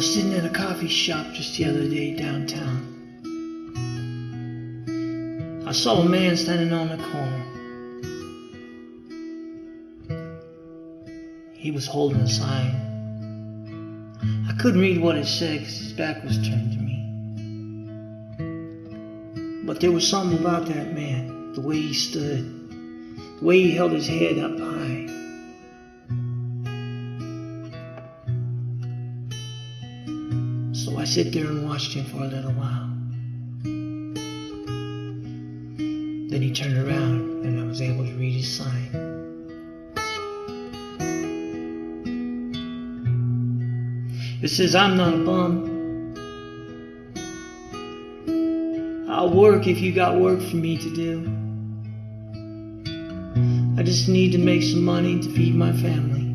was sitting at a coffee shop just the other day downtown. I saw a man standing on the corner. He was holding a sign. I couldn't read what it said because his back was turned to me. But there was something about that man, the way he stood, the way he held his head up high. So I sat there and watched him for a little while. Then he turned around and I was able to read his sign. It says, "I'm not a bum. I'll work if you got work for me to do. I just need to make some money to feed my family.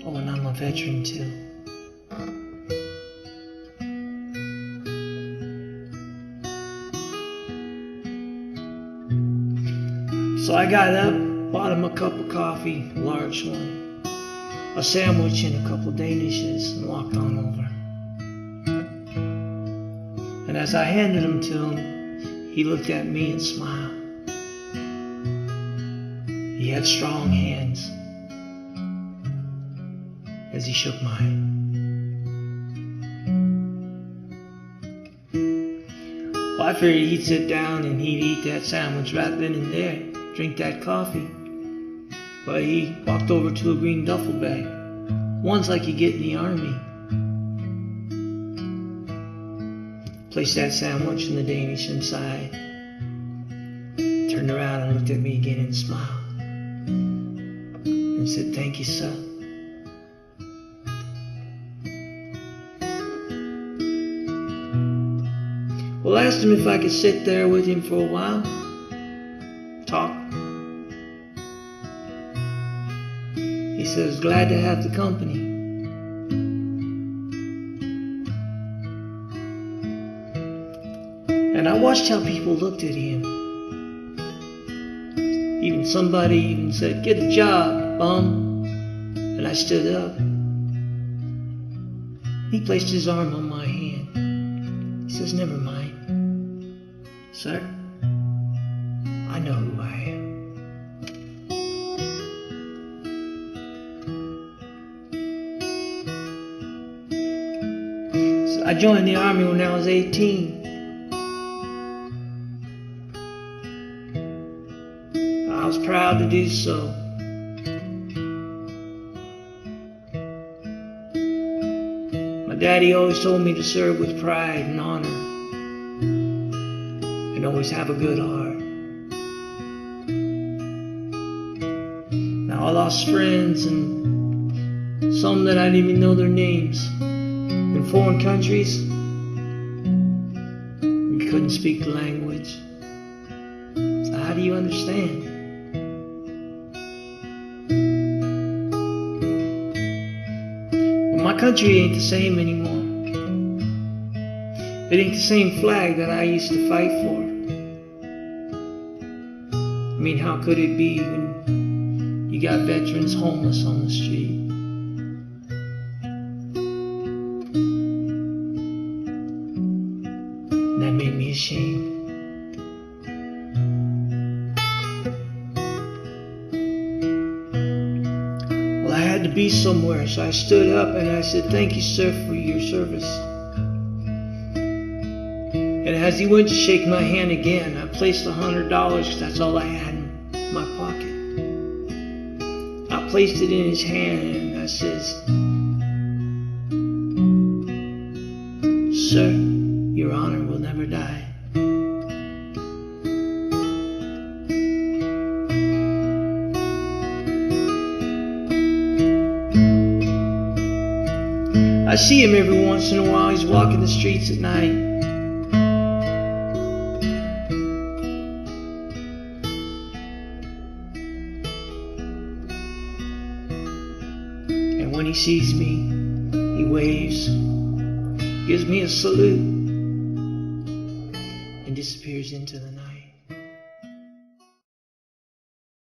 Oh, and I'm a veteran too." So I got up, bought him a cup of coffee, a large one, a sandwich and a couple of Danishes, and walked on over. And as I handed them to him, he looked at me and smiled. He had strong hands as he shook mine. Well, I figured he'd sit down and he'd eat that sandwich right then and there, drink that coffee. But he walked over to a green duffel bag, ones like you get in the army. Placed that sandwich and the Danish inside, turned around and looked at me again and smiled, and said, "Thank you, sir." Well, I asked him if I could sit there with him for a while, talk. He says, "Glad to have the company." And I watched how people looked at him. Even somebody said, "Get a job, bum." And I stood up. He placed his arm on my hand. He says, "Never mind, sir. I know who I am." So I joined the army when I was 18. I was proud to do so. My daddy always told me to serve with pride and honor and always have a good heart. Now I lost friends and some that I didn't even know their names in foreign countries. We couldn't speak the language. So how do you understand? My country ain't the same anymore. It ain't the same flag that I used to fight for. I mean, how could it be when you got veterans homeless on the street? And that made me ashamed. I had to be somewhere, so I stood up and I said, "Thank you, sir, for your service." And as he went to shake my hand again, I placed $100 because that's all I had in my pocket. I placed it in his hand and I says, "Sir, your honor will never die." I see him every once in a while. He's walking the streets at night. And when he sees me, he waves, gives me a salute, and disappears into the night.